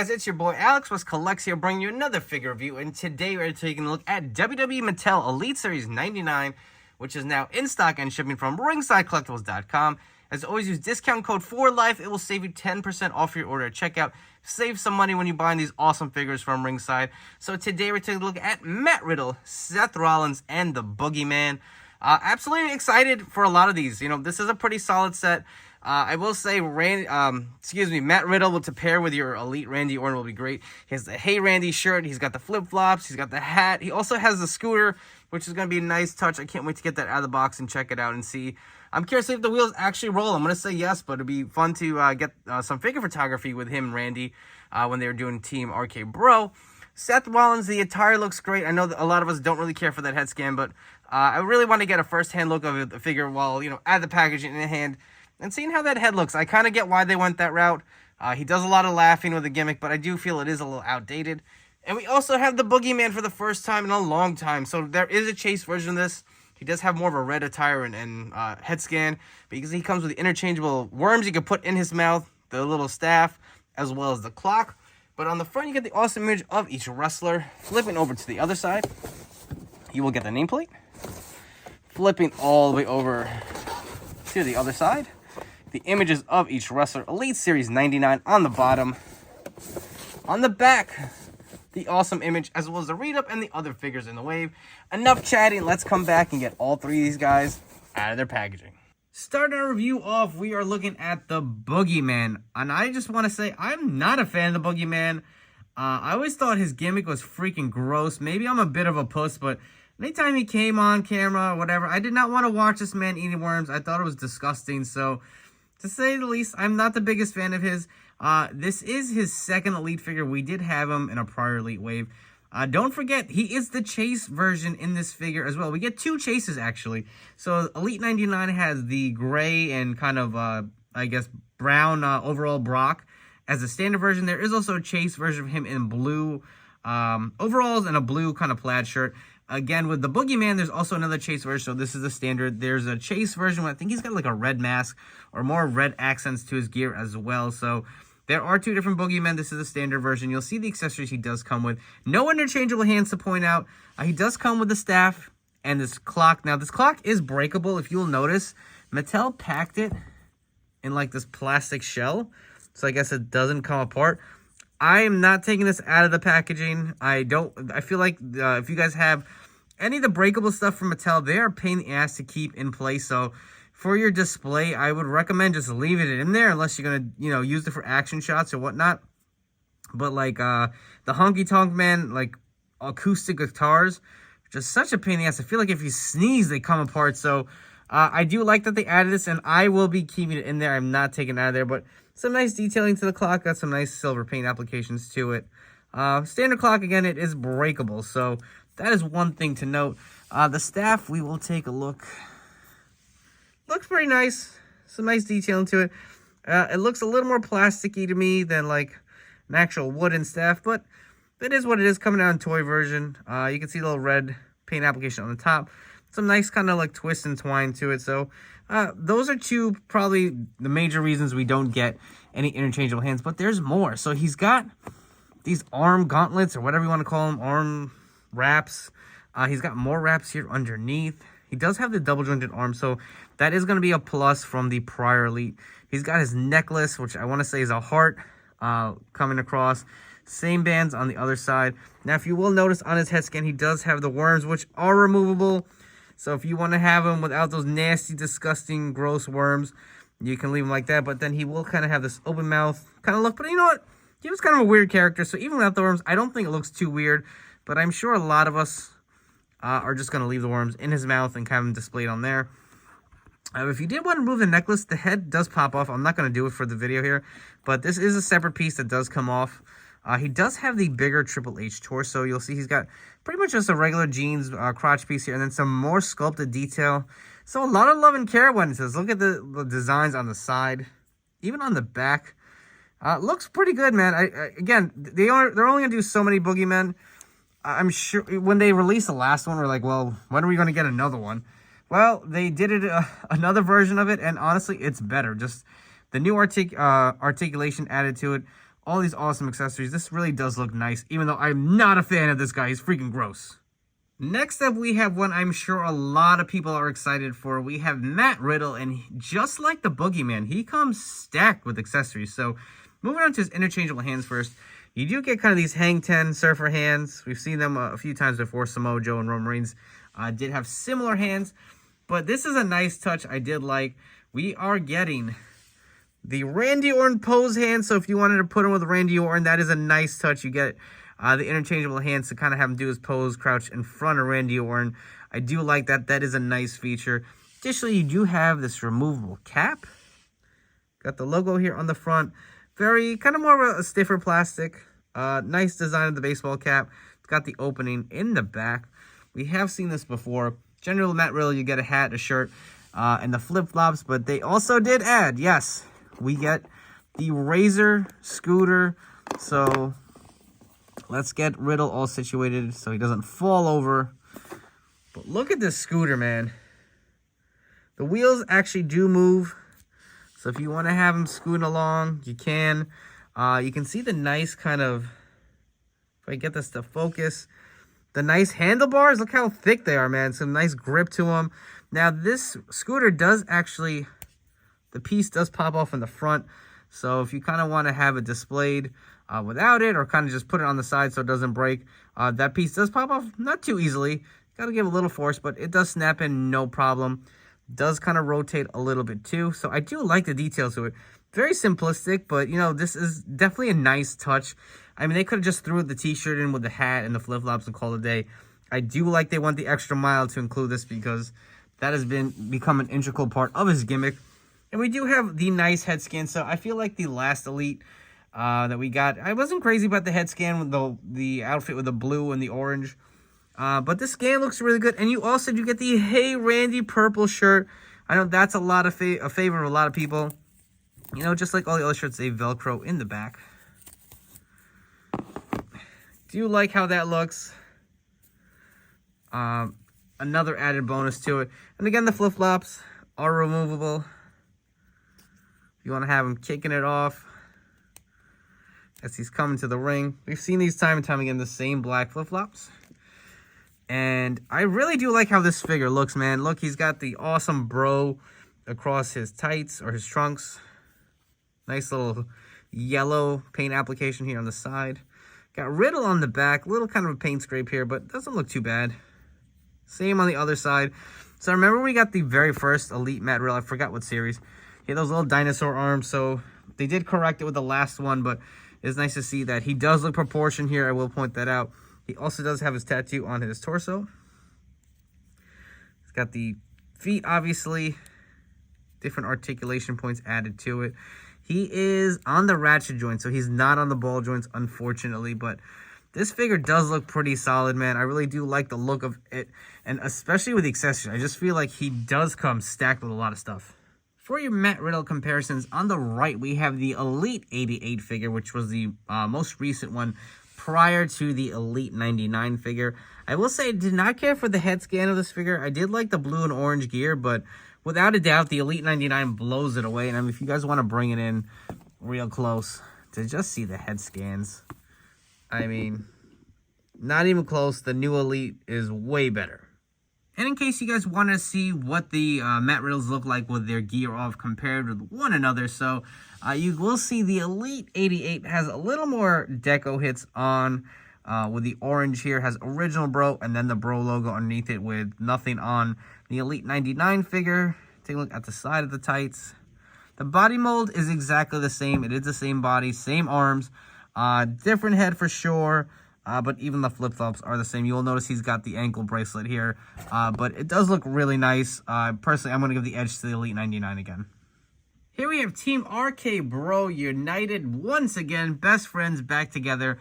guys, it's your boy Alex with Collects here, bringing you another figure review, and today we're taking a look at WWE Mattel Elite Series 99, which is now in stock and shipping from ringsidecollectibles.com. As always, use discount code FORLIFE. It will save you 10% off your order at checkout. Save some money when you buy these awesome figures from Ringside. So today we're taking a look at Matt Riddle, Seth Rollins, and the Boogeyman. Absolutely excited for a lot of these. You know, this is a pretty solid set. I will say, Matt Riddle to pair with your Elite Randy Orton will be great. He has the Hey Randy shirt. He's got the flip-flops. He's got the hat. He also has the scooter, which is going to be a nice touch. I can't wait to get that out of the box and check it out and see. I'm curious if the wheels actually roll. I'm going to say yes, but it'd be fun to get some figure photography with him and Randy when they were doing Team RK Bro. Seth Rollins, the attire looks great. I know that a lot of us don't really care for that head scan, but I really want to get a first-hand look of the figure while, you know, add the packaging in hand and seeing how that head looks. I kind of get why they went that route. He does a lot of laughing with the gimmick, but I do feel it is a little outdated. And we also have the Boogeyman for the first time in a long time. So there is a chase version of this. He does have more of a red attire and head scan, because he comes with the interchangeable worms you can put in his mouth, the little staff, as well as the clock. But on the front, you get the awesome image of each wrestler. Flipping over to the other side, you will get the nameplate. Flipping all the way over to the other side, the images of each wrestler. Elite Series 99 on the bottom. On the back, the awesome image, as well as the read-up and the other figures in the wave. Enough chatting. Let's come back and get all three of these guys out of their packaging. Starting our review off, we are looking at the Boogeyman. And I just want to say, I'm not a fan of the Boogeyman. I always thought his gimmick was freaking gross. Maybe I'm a bit of a puss, but anytime he came on camera or whatever, I did not want to watch this man eating worms. I thought it was disgusting. So, to say the least, I'm not the biggest fan of his. This is his second Elite figure. We did have him in a prior Elite wave. Don't forget, he is the chase version in this figure as well. We get two chases, actually. So, Elite 99 has the gray and kind of, I guess, brown overall Brock as a standard version. There is also a chase version of him in blue overalls and a blue kind of plaid shirt. Again, with the Boogeyman, there's also another chase version, so this is the standard. There's a chase version where I think he's got like a red mask or more red accents to his gear as well. So there are two different Boogeymen. This is the standard version. You'll see the accessories he does come with. No interchangeable hands to point out. He does come with the staff and this clock. Now, this clock is breakable. If you'll notice, Mattel packed it in like this plastic shell, so I guess it doesn't come apart. I am not taking this out of the packaging. I feel like if you guys have any of the breakable stuff from Mattel, they are a pain in the ass to keep in place. So for your display, I would recommend just leaving it in there unless you're going to, you know, use it for action shots or whatnot. But like the Honky Tonk Man, like acoustic guitars, just such a pain in the ass. I feel like if you sneeze, they come apart. So I do like that they added this, and I will be keeping it in there. I'm not taking it out of there, but some nice detailing to the clock. Got some nice silver paint applications to it. Standard clock, again, it is breakable, so that is one thing to note. The staff, we will take a look. Looks pretty nice. Some nice detailing to it. It looks a little more plasticky to me than like an actual wooden staff, but it is what it is, coming out in toy version. You can see a little red paint application on the top. Some nice kind of like twist and twine to it. So those are two probably the major reasons we don't get any interchangeable hands, but there's more. So he's got these arm gauntlets, or whatever you want to call them, arm wraps. He's got more wraps here underneath. He does have the double jointed arm, so that is going to be a plus from the prior Elite. He's got his necklace, which I want to say is a heart coming across. Same bands on the other side. Now, if you will notice on his head scan, he does have the worms, which are removable. So if you want to have him without those nasty, disgusting, gross worms, you can leave him like that. But then he will kind of have this open mouth kind of look. But you know what? He was kind of a weird character. So even without the worms, I don't think it looks too weird. But I'm sure a lot of us are just going to leave the worms in his mouth and have him displayed on there. If you did want to remove the necklace, the head does pop off. I'm not going to do it for the video here. But this is a separate piece that does come off. He does have the bigger Triple H torso. You'll see he's got pretty much just a regular jeans crotch piece here, and then some more sculpted detail. So a lot of love and care went into this. Look at the designs on the side, even on the back. Looks pretty good, man. Again, they're only gonna do so many Boogeymen. I'm sure when they released the last one, we're like, well, when are we gonna get another one? Well, they did it another version of it, and honestly, it's better. Just the new articulation added to it. all these awesome accessories. This really does look nice, even though I'm not a fan of this guy. He's freaking gross. Next up, we have one I'm sure a lot of people are excited for. We have Matt Riddle, and just like the Boogeyman, he comes stacked with accessories. So, moving on to his interchangeable hands first, you do get kind of these Hang 10 Surfer hands. We've seen them a few times before. Samoa Joe and Roman Reigns did have similar hands, but this is a nice touch I did like. We are getting the Randy Orton pose hand, so if you wanted to put him with Randy Orton, that is a nice touch. You get the interchangeable hands to kind of have him do his pose, crouch in front of Randy Orton. I do like that. That is a nice feature. Additionally, you do have this removable cap. Got the logo here on the front. Very, kind of more of a stiffer plastic. Nice design of the baseball cap. It's got the opening in the back. We have seen this before. General Matt Riddle, you get a hat, a shirt, and the flip-flops. But they also did add, yes, we get the Razor scooter. So let's get Riddle all situated so he doesn't fall over. But look at this scooter, man. The wheels actually do move. So if you want to have him scooting along, you can. You can see the nice kind of, if I get this to focus, the nice handlebars. Look how thick they are, man. Some nice grip to them. Now, this scooter does actually, the piece does pop off in the front. So if you kind of want to have it displayed without it, or kind of just put it on the side so it doesn't break, that piece does pop off not too easily. Got to give a little force, but it does snap in no problem. Does kind of rotate a little bit too. So I do like the details to it. Very simplistic, but you know, this is definitely a nice touch. I mean, they could have just threw the t-shirt in with the hat and the flip-flops and called it a day. I do like they went the extra mile to include this because that has become an integral part of his gimmick. And we do have the nice head scan. So I feel like the last Elite that we got, I wasn't crazy about the head scan with the outfit with the blue and the orange. But this scan looks really good. And you also do get the Hey Randy purple shirt. I know that's a favorite of a lot of people. You know, just like all the other shirts, they Velcro in the back. Do you like how that looks? Another added bonus to it. And again, the flip-flops are removable. If you want to have him kicking it off as he's coming to the ring. We've seen these time and time again, the same black flip-flops. And I really do like how this figure looks, man. Look, he's got the awesome bro across his tights or his trunks. Nice little yellow paint application here on the side. Got Riddle on the back. Little kind of a paint scrape here, but doesn't look too bad. Same on the other side. So remember when we got the very first Elite Matt Riddle? I forgot what series. He had those little dinosaur arms, so they did correct it with the last one, but it's nice to see that he does look proportioned here. I will point that out. He also does have his tattoo on his torso. He's got the feet, obviously. Different articulation points added to it. He is on the ratchet joint, so he's not on the ball joints, unfortunately. But this figure does look pretty solid, man. I really do like the look of it, and especially with the accessories. I just feel like he does come stacked with a lot of stuff. For your Matt Riddle comparisons, on the right, we have the Elite 88 figure, which was the most recent one prior to the Elite 99 figure. I will say I did not care for the head scan of this figure. I did like the blue and orange gear, but without a doubt, the Elite 99 blows it away. And I mean, if you guys want to bring it in real close to just see the head scans, I mean, not even close. The new Elite is way better. And in case you guys want to see what the Matt Riddles look like with their gear off compared with one another, so you will see the Elite 88 has a little more deco hits on with the orange here, has original bro, and then the bro logo underneath it with nothing on. The Elite 99 figure, take a look at the side of the tights. The body mold is exactly the same. It is the same body, same arms, different head for sure. But even the flip-flops are the same. You will notice he's got the ankle bracelet here. But it does look really nice. Personally, I'm going to give the edge to the Elite 99 again. Here we have Team RK Bro united once again. Best friends back together.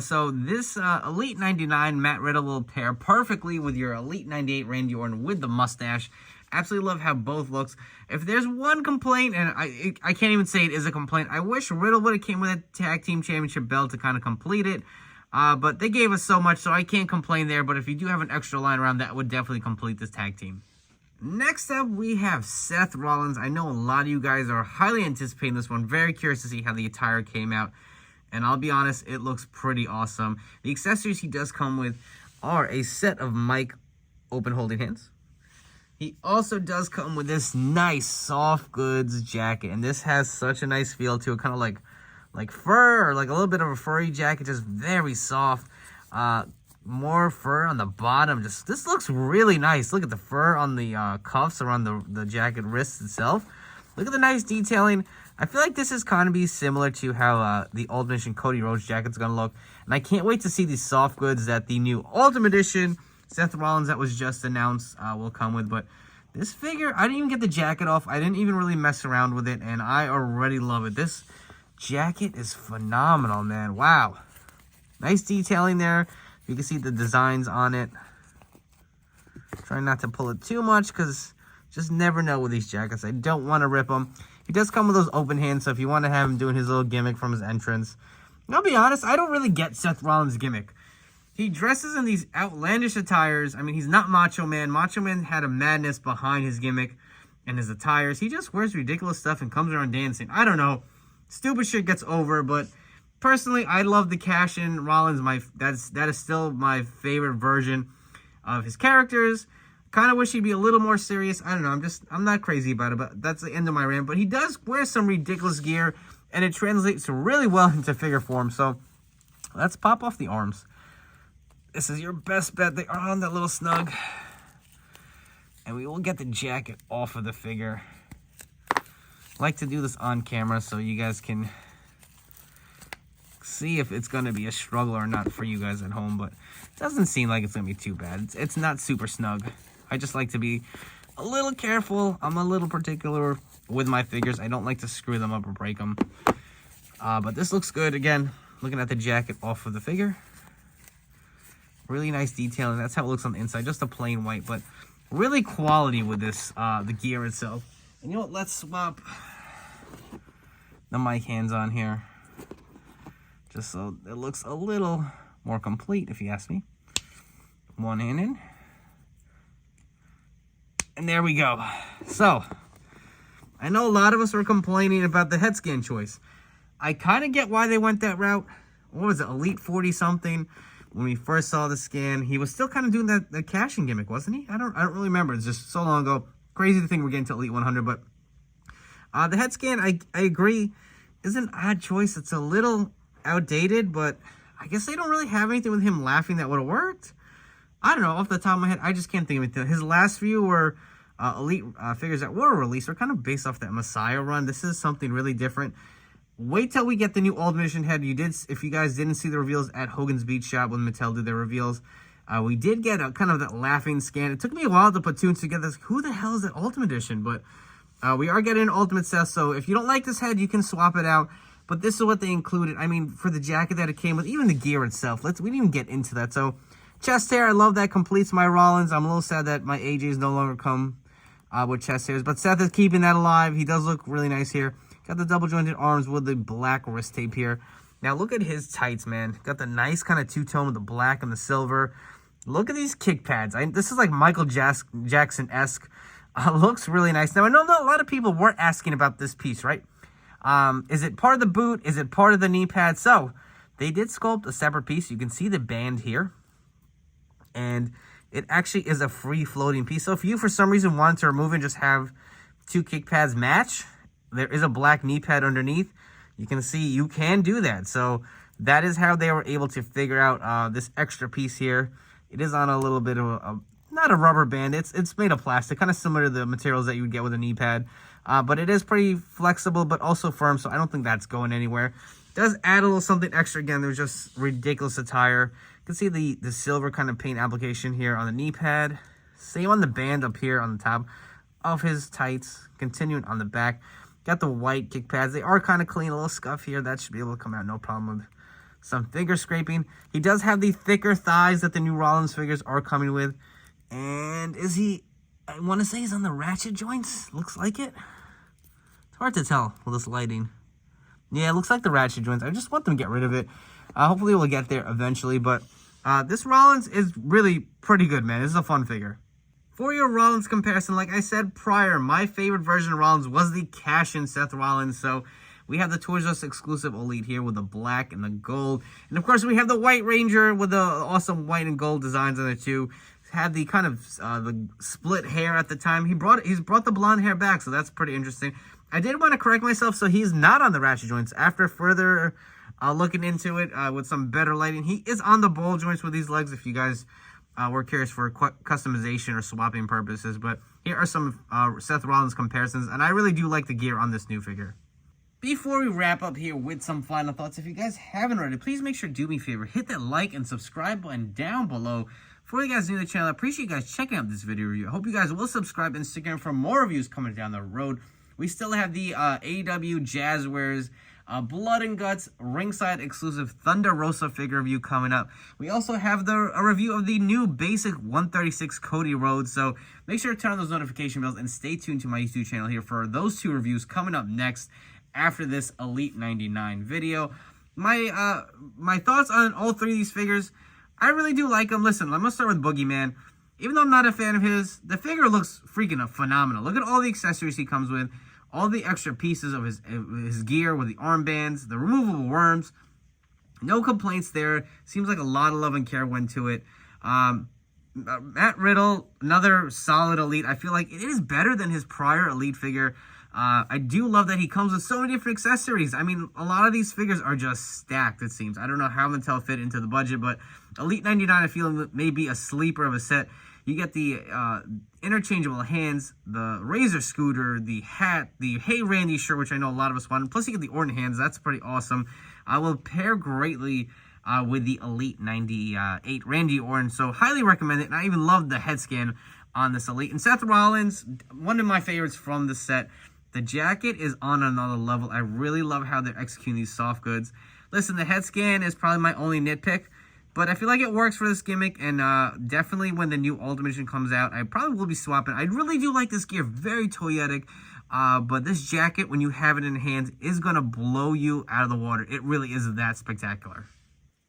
So this Elite 99 Matt Riddle will pair perfectly with your Elite 98 Randy Orton with the mustache. Absolutely love how both looks. If there's one complaint, and I can't even say it is a complaint, I wish Riddle would have came with a Tag Team Championship belt to kind of complete it. But they gave us so much, so I can't complain there. But if you do have an extra line around, that would definitely complete this tag team. Next up, we have Seth Rollins. I know a lot of you guys are highly anticipating this one. Very curious to see how the attire came out. And I'll be honest, it looks pretty awesome. The accessories he does come with are a set of mic open holding hands. He also does come with this nice soft goods jacket. And this has such a nice feel to it, kind of like fur, or like a little bit of a furry jacket, just very soft. More fur on the bottom. This looks really nice. Look at the fur on the cuffs around the jacket wrist itself. Look at the nice detailing. I feel like this is kind of be similar to how the Ultimate Edition Cody Rhodes jacket's gonna look. And I can't wait to see these soft goods that the new Ultimate Edition Seth Rollins that was just announced will come with. But this figure, I didn't even get the jacket off. I didn't even really mess around with it, and I already love it. This jacket is phenomenal, man. Wow. Nice detailing there. You can see the designs on it. Try not to pull it too much because just never know with these jackets. I don't want to rip them. He does come with those open hands, so if you want to have him doing his little gimmick from his entrance. And I'll be honest, I don't really get Seth Rollins' gimmick. He dresses in these outlandish attires. I mean, he's not Macho Man. Macho Man had a madness behind his gimmick and his attires. He just wears ridiculous stuff and comes around dancing. I don't know. Stupid shit gets over, but personally, I love the cash-in Rollins. That is still my favorite version of his characters. Kind of wish he'd be a little more serious. I don't know. I'm not crazy about it, but that's the end of my rant. But he does wear some ridiculous gear, and it translates really well into figure form. So let's pop off the arms. This is your best bet. They are on that little snug. And we will get the jacket off of the figure. I like to do this on camera so you guys can see if it's going to be a struggle or not for you guys at home. But it doesn't seem like it's going to be too bad. It's not super snug. I just like to be a little careful. I'm a little particular with my figures. I don't like to screw them up or break them. But this looks good. Again, looking at the jacket off of the figure. Really nice detailing. That's how it looks on the inside. Just a plain white, but really quality with this, the gear itself. And you know what? Let's swap the mic hands on here. Just so it looks a little more complete, if you ask me. One hand in. And there we go. So, I know a lot of us were complaining about the head scan choice. I kind of get why they went that route. What was it? Elite 40-something. When we first saw the scan, he was still kind of doing that cashing gimmick, wasn't he? I don't really remember. It's just so long ago. Crazy to think we're getting to Elite 100, but the head scan, I agree, is an odd choice. It's a little outdated, but I guess they don't really have anything with him laughing that would have worked. I don't know. Off the top of my head, I just can't think of it. His last few were Elite figures that were released were kind of based off that Messiah run. This is something really different. Wait till we get the new Ultimate Edition head. If you guys didn't see the reveals at Hogan's Beach Shop when Mattel did their reveals, we did get a kind of that laughing scan. It took me a while to put two and two together. Who the hell is that Ultimate Edition? But we are getting an Ultimate Seth, so if you don't like this head, you can swap it out. But this is what they included. I mean, for the jacket that it came with, even the gear itself. We didn't even get into that. So, chest hair, I love that. Completes my Rollins. I'm a little sad that my AJs no longer come with chest hairs. But Seth is keeping that alive. He does look really nice here. Got the double jointed arms with the black wrist tape here. Now look at his tights, man. Got the nice kind of two-tone with the black and the silver. Look at these kick pads. This is like Michael Jackson-esque. Looks really nice. Now I know that a lot of people were asking about this piece, right? Is it part of the boot? Is it part of the knee pad? So they did sculpt a separate piece. You can see the band here. And it actually is a free floating piece. So if you for some reason wanted to remove it and just have two kick pads match, there is a black knee pad underneath. You can see you can do that. So that is how they were able to figure out this extra piece here. It is on a little bit of not a rubber band. It's made of plastic, kind of similar to the materials that you would get with a knee pad. But it is pretty flexible, but also firm. So I don't think that's going anywhere. It does add a little something extra. Again, there's just ridiculous attire. You can see the silver kind of paint application here on the knee pad. Same on the band up here on the top of his tights. Continuing on the back. Got the white kick pads. They are kind of clean. A little scuff here. That should be able to come out no problem with some finger scraping. He does have the thicker thighs that the new Rollins figures are coming with. And is he... I want to say he's on the ratchet joints. Looks like it. It's hard to tell with this lighting. Yeah, it looks like the ratchet joints. I just want them to get rid of it. Hopefully we'll get there eventually. But this Rollins is really pretty good, man. This is a fun figure. For your Rollins comparison, like I said prior, my favorite version of Rollins was the cash-in Seth Rollins. So We have the Toys R Us exclusive Elite here with the black and the gold. And of course, we have the White Ranger with the awesome white and gold designs on it too. Had the kind of the split hair at the time. He's brought the blonde hair back, so that's pretty interesting. I did want to correct myself, so he's not on the ratchet joints. After further looking into it with some better lighting, he is on the ball joints with these legs if you guys were curious for customization or swapping purposes. But here are some Seth Rollins comparisons, and I really do like the gear on this new figure. Before we wrap up here with some final thoughts, if you guys haven't already, please make sure to do me a favor, hit that like and subscribe button down below. For you guys new to the channel, I appreciate you guys checking out this video review. I hope you guys will subscribe and stick around for more reviews coming down the road. We still have the AEW Jazzwares Blood and Guts ringside exclusive Thunder Rosa figure review coming up. We also have a review of the new basic 136 Cody Rhodes. So make sure to turn on those notification bells and stay tuned to my YouTube channel here for those two reviews coming up next after this Elite 99 video. My thoughts on all three of these figures. I really do like them. Listen, I'm going to start with Boogeyman. Even though I'm not a fan of his, the figure looks freaking phenomenal. Look at all the accessories he comes with. All the extra pieces of his gear with the armbands, the removable worms. No complaints there. Seems like a lot of love and care went to it. Matt Riddle, another solid Elite. I feel like it is better than his prior Elite figure. I do love that he comes with so many different accessories. I mean, a lot of these figures are just stacked, it seems. I don't know how Mattel fit into the budget, but Elite 99, I feel may be a sleeper of a set. You get the interchangeable hands, the Razor scooter, the hat, the Hey Randy shirt, which I know a lot of us wanted. Plus, you get the Orton hands. That's pretty awesome. I will pair greatly with the Elite 98 Randy Orton. So, highly recommend it. And I even love the head scan on this Elite. And Seth Rollins, one of my favorites from the set. The jacket is on another level. I really love how they're executing these soft goods. Listen, the head scan is probably my only nitpick, but I feel like it works for this gimmick, and definitely when the new Ultimate Edition comes out, I probably will be swapping. I really do like this gear, very toyetic, but this jacket, when you have it in hand, is going to blow you out of the water. It really is that spectacular.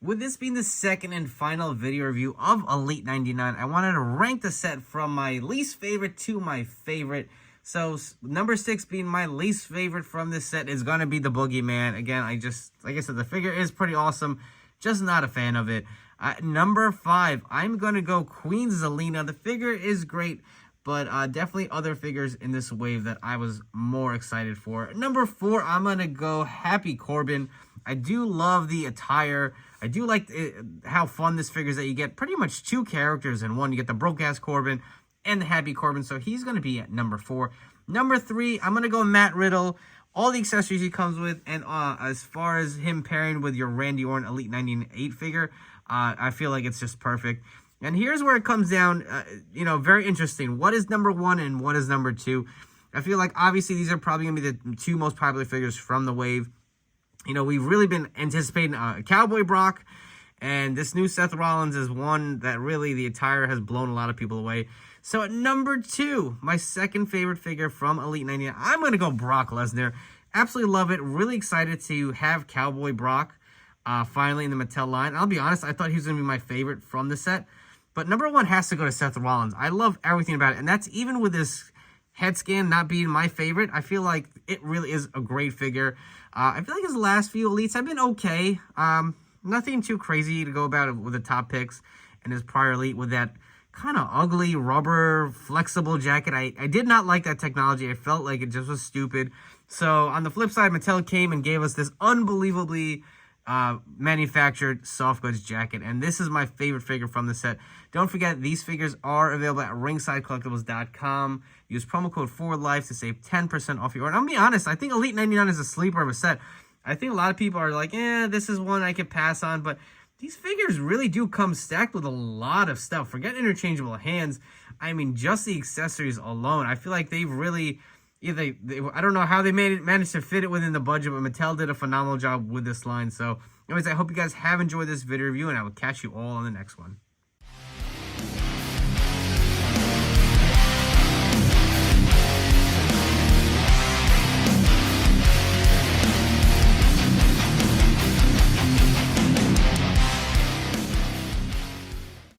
With this being the second and final video review of Elite 99, I wanted to rank the set from my least favorite to my favorite. So, number 6 being my least favorite from this set is going to be the Boogeyman. Again, like I said, the figure is pretty awesome. Just not a fan of it. Number 5, I'm going to go Queen Zelina. The figure is great, but definitely other figures in this wave that I was more excited for. Number 4, I'm going to go Happy Corbin. I do love the attire. I do like how fun this figure is that you get pretty much 2 characters in one. You get the broke-ass Corbin and the Happy Corbin, so he's going to be at number 4. Number 3, I'm going to go Matt Riddle. All the accessories he comes with, and as far as him pairing with your Randy Orton Elite 98 figure, I feel like it's just perfect. And here's where it comes down, very interesting. What is number 1 and what is number 2? I feel like, obviously, these are probably going to be the 2 most popular figures from the wave. We've really been anticipating Cowboy Brock, and this new Seth Rollins is one that really the attire has blown a lot of people away. So at number 2, my second favorite figure from Elite 99, I'm going to go Brock Lesnar. Absolutely love it. Really excited to have Cowboy Brock finally in the Mattel line. I'll be honest, I thought he was going to be my favorite from the set. But number 1 has to go to Seth Rollins. I love everything about it. And that's even with this head scan not being my favorite. I feel like it really is a great figure. I feel like his last few Elites have been okay. Nothing too crazy to go about with the top picks. And his prior Elite with that kind of ugly rubber flexible jacket. I did not like that technology. I felt like it just was stupid. So on the flip side, Mattel came and gave us this unbelievably manufactured soft goods jacket, and this is my favorite figure from the set. Don't forget, these figures are available at ringsidecollectibles.com. Use promo code FORWARDLIFE to save 10% off your order. And I'll be honest, I think Elite 99 is a sleeper of a set. I think a lot of people are like, this is one I could pass on, but these figures really do come stacked with a lot of stuff. Forget interchangeable hands. I mean, just the accessories alone. I feel like they've really, I don't know how they managed to fit it within the budget, but Mattel did a phenomenal job with this line. So, anyways, I hope you guys have enjoyed this video review, and I will catch you all on the next one.